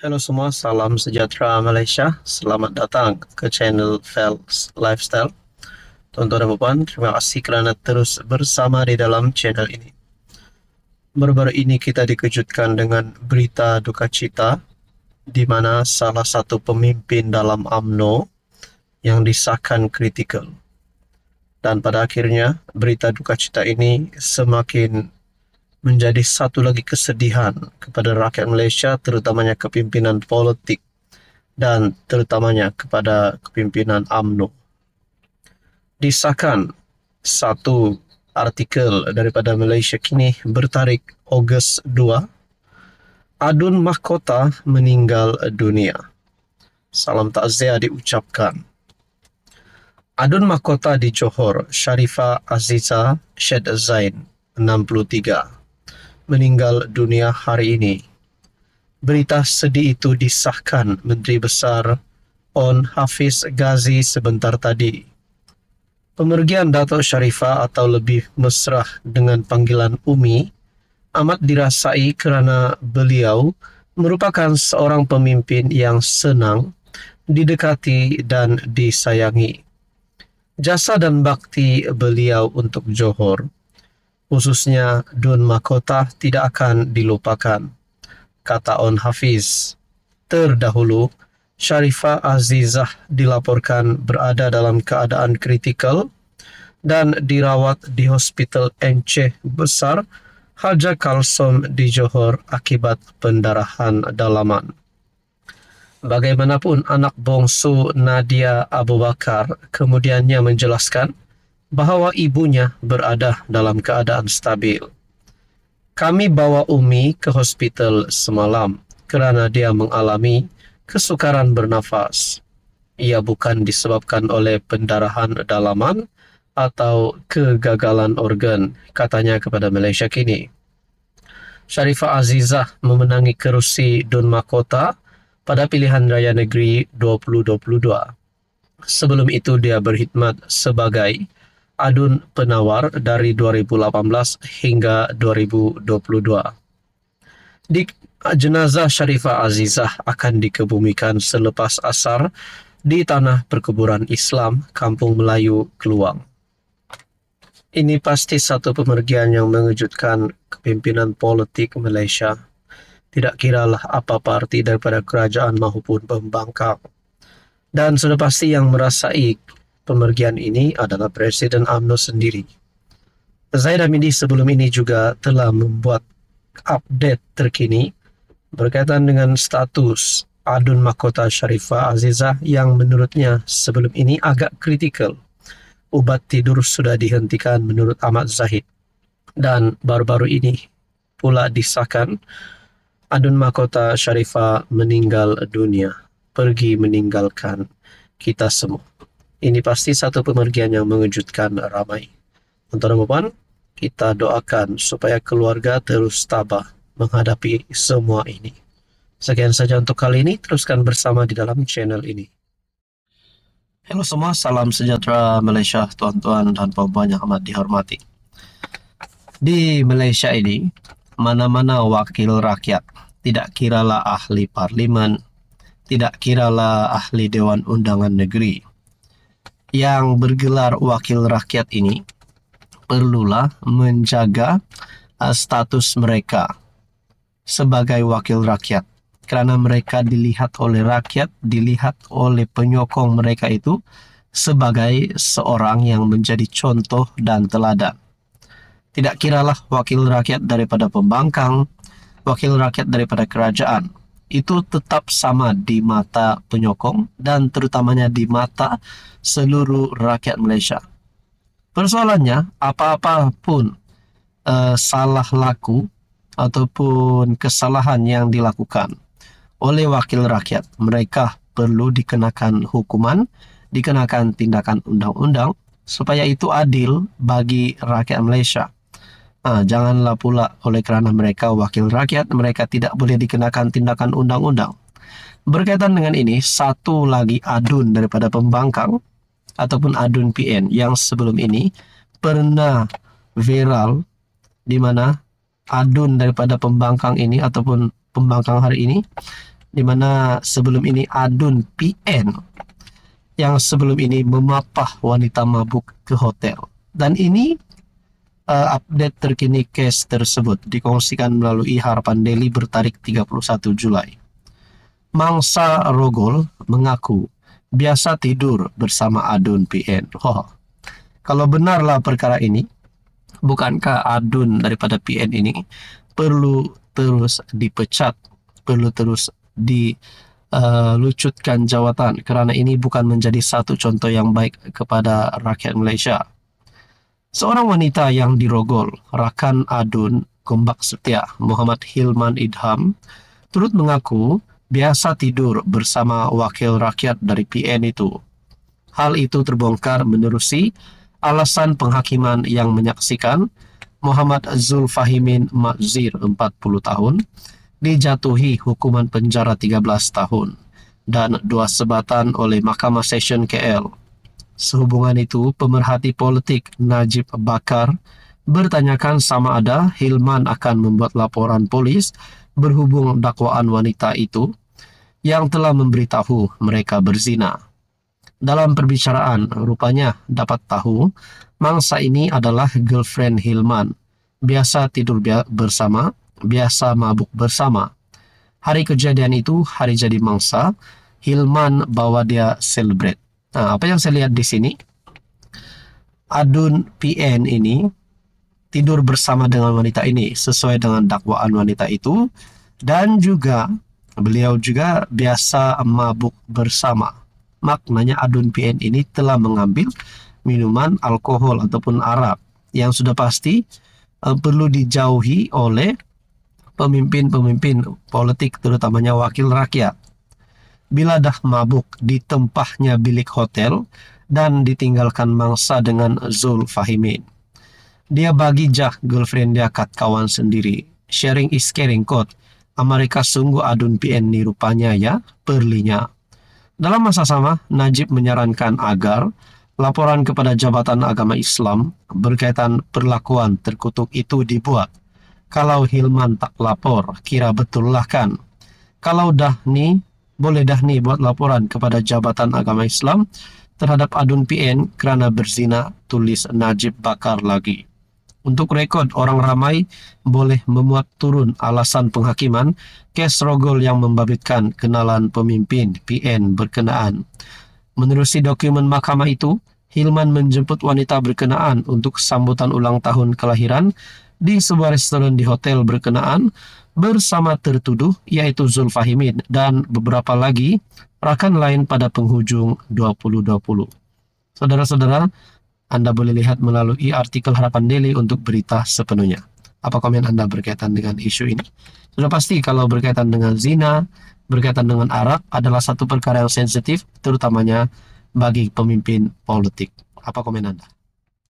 Halo semua, salam sejahtera Malaysia. Selamat datang ke channel Fels Lifestyle. Tuan-tuan dan puan, terima kasih kerana terus bersama di dalam channel ini. Baru-baru ini kita dikejutkan dengan berita duka cita di mana salah satu pemimpin dalam UMNO yang disahkan kritikal. Dan pada akhirnya, berita duka cita ini semakin menjadi satu lagi kesedihan kepada rakyat Malaysia, terutamanya kepimpinan politik dan terutamanya kepada kepimpinan UMNO. Disahkan satu artikel daripada Malaysia Kini bertarikh Ogos 2, Adun Mahkota meninggal dunia. Salam takziah diucapkan. Adun Mahkota di Johor, Sharifah Aziza Syed Zain, 63, meninggal dunia hari ini. Berita sedih itu disahkan Menteri Besar On Hafiz Ghazi sebentar tadi. Pemergian Datuk Sharifah atau lebih mesra dengan panggilan Umi amat dirasai kerana beliau merupakan seorang pemimpin yang senang didekati dan disayangi. Jasa dan bakti beliau untuk Johor, khususnya Dun Mahkota, tidak akan dilupakan, kata On Hafiz. Terdahulu, Sharifah Azizah dilaporkan berada dalam keadaan kritikal dan dirawat di Hospital Enceh Besar Haja Kalsom di Johor akibat pendarahan dalaman. Bagaimanapun, anak bongsu Nadia Abu Bakar kemudiannya menjelaskan bahawa ibunya berada dalam keadaan stabil. Kami bawa Umi ke hospital semalam kerana dia mengalami kesukaran bernafas. Ia bukan disebabkan oleh pendarahan dalaman atau kegagalan organ, katanya kepada Malaysia Kini. Sharifah Azizah memenangi kerusi Dun Mahkota pada pilihan raya negeri 2022. Sebelum itu dia berkhidmat sebagai Adun Penawar dari 2018 hingga 2022. Jenazah Sharifah Azizah akan dikebumikan selepas asar di Tanah Perkuburan Islam, Kampung Melayu, Keluang. Ini pasti satu pemergian yang mengejutkan kepimpinan politik Malaysia. Tidak kiralah apa parti daripada kerajaan maupun pembangkang. Dan sudah pasti yang merasai pemergian ini adalah Presiden UMNO sendiri. Zaid Hamidi sebelum ini juga telah membuat update terkini berkaitan dengan status Adun Mahkota Sharifah Azizah yang menurutnya sebelum ini agak kritikal. Ubat tidur sudah dihentikan menurut Ahmad Zahid. Dan baru-baru ini pula disahkan Adun Mahkota Sharifah meninggal dunia, pergi meninggalkan kita semua. Ini pasti satu pemergian yang mengejutkan ramai. Tuan-tuan dan puan, kita doakan supaya keluarga terus tabah menghadapi semua ini. Sekian saja untuk kali ini, teruskan bersama di dalam channel ini. Halo semua, salam sejahtera Malaysia, tuan-tuan dan puan-puan yang amat dihormati. Di Malaysia ini, mana-mana wakil rakyat, tidak kiralah ahli parlimen, tidak kiralah ahli Dewan Undangan Negeri, yang bergelar wakil rakyat ini perlulah menjaga status mereka sebagai wakil rakyat. Kerana mereka dilihat oleh rakyat, dilihat oleh penyokong mereka itu sebagai seorang yang menjadi contoh dan teladan. Tidak kiralah wakil rakyat daripada pembangkang, wakil rakyat daripada kerajaan, itu tetap sama di mata penyokong dan terutamanya di mata seluruh rakyat Malaysia. Persoalannya, apa-apa pun salah laku ataupun kesalahan yang dilakukan oleh wakil rakyat, mereka perlu dikenakan hukuman, dikenakan tindakan undang-undang supaya itu adil bagi rakyat Malaysia. Janganlah pula oleh kerana mereka wakil rakyat, mereka tidak boleh dikenakan tindakan undang-undang. Berkaitan dengan ini, satu lagi adun daripada pembangkang ataupun adun PN yang sebelum ini pernah viral, di mana adun daripada pembangkang ini ataupun pembangkang hari ini di mana sebelum ini Adun PN yang sebelum ini memapah wanita mabuk ke hotel. Dan ini update terkini case tersebut dikongsikan melalui Harapan Daily bertarik 31 Julai. Mangsa Rogol mengaku biasa tidur bersama Adun PN. Kalau benarlah perkara ini, bukankah Adun daripada PN ini perlu terus dipecat, perlu terus dilucutkan jawatan, kerana ini bukan menjadi satu contoh yang baik kepada rakyat Malaysia. Seorang wanita yang dirogol, rakan Adun Gombak Setia, Muhammad Hilman Idham, turut mengaku biasa tidur bersama wakil rakyat dari PN itu. Hal itu terbongkar menerusi alasan penghakiman yang menyaksikan Muhammad Zulfahimin Mazir 40 tahun dijatuhi hukuman penjara 13 tahun dan 2 sebatan oleh Mahkamah Session KL. Sehubungan itu, pemerhati politik Najib Bakar bertanyakan sama ada Hilman akan membuat laporan polis berhubung dakwaan wanita itu yang telah memberitahu mereka berzina. Dalam perbicaraan, rupanya dapat tahu mangsa ini adalah girlfriend Hilman. Biasa tidur bersama, biasa mabuk bersama. Hari kejadian itu, hari jadi mangsa, Hilman bawa dia celebrate. Nah, apa yang saya lihat di sini, Adun PN ini tidur bersama dengan wanita ini sesuai dengan dakwaan wanita itu, dan juga beliau juga biasa mabuk bersama. Maknanya Adun PN ini telah mengambil minuman alkohol ataupun arak yang sudah pasti perlu dijauhi oleh pemimpin-pemimpin politik, terutamanya wakil rakyat. Bila dah mabuk di tempahnya bilik hotel dan ditinggalkan mangsa dengan Zulfahimin, dia bagi jah girlfriend dia kat kawan sendiri. Sharing is caring kot. Amerika sungguh Adun PN ni rupanya ya, perlinya. Dalam masa sama, Najib menyarankan agar laporan kepada Jabatan Agama Islam berkaitan perlakuan terkutuk itu dibuat. Kalau Hilman tak lapor, kira betul lah kan. Kalau dah ni, boleh dah ni buat laporan kepada Jabatan Agama Islam terhadap Adun PN kerana berzina, tulis Najib Bakar lagi. Untuk rekod, orang ramai boleh memuat turun alasan penghakiman kes rogol yang membabitkan kenalan pemimpin PN berkenaan. Menerusi dokumen mahkamah itu, Hilman menjemput wanita berkenaan untuk sambutan ulang tahun kelahiran di sebuah restoran di hotel berkenaan bersama tertuduh iaitu Zulfahimin dan beberapa lagi rakan lain pada penghujung 2020. Saudara-saudara, Anda boleh lihat melalui artikel Harapan Daily untuk berita sepenuhnya. Apa komen Anda berkaitan dengan isu ini? Sudah pasti kalau berkaitan dengan zina, berkaitan dengan arak adalah satu perkara yang sensitif, terutamanya bagi pemimpin politik. Apa komen Anda?